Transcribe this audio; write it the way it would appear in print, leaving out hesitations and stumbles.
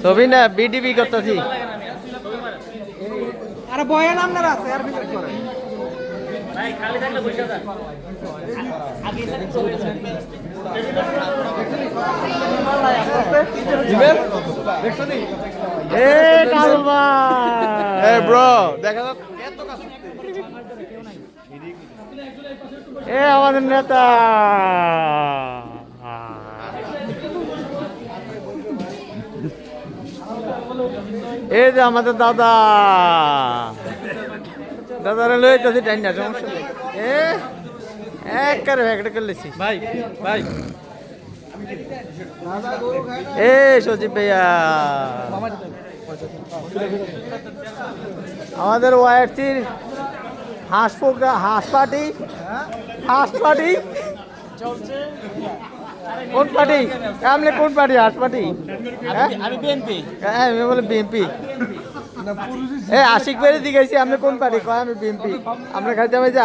ছবি না বিডিবি করতেছি। আরে বয়ান আপনার আছে আর ভিতরে করে ব্রো দেখা এ আমাদের নেতা এই যে আমাদের দাদা দাদারে লই তো টাইম না সমস্যা নেই এ এক করে একটা করলেছি ভাই ভাই এ সজীব ভাইয়া আমাদের ওয়াইটির হাঁস পার্টি কোন পার্টি আপনি কোন পার্টি হাঁস পার্টি আমি বিএনপি হ্যাঁ আমি বলে বিএনপি আশিক বেড়ে দিকে আপনি কোন পার্টি কয় আমি বিএনপি আমরা খাইতে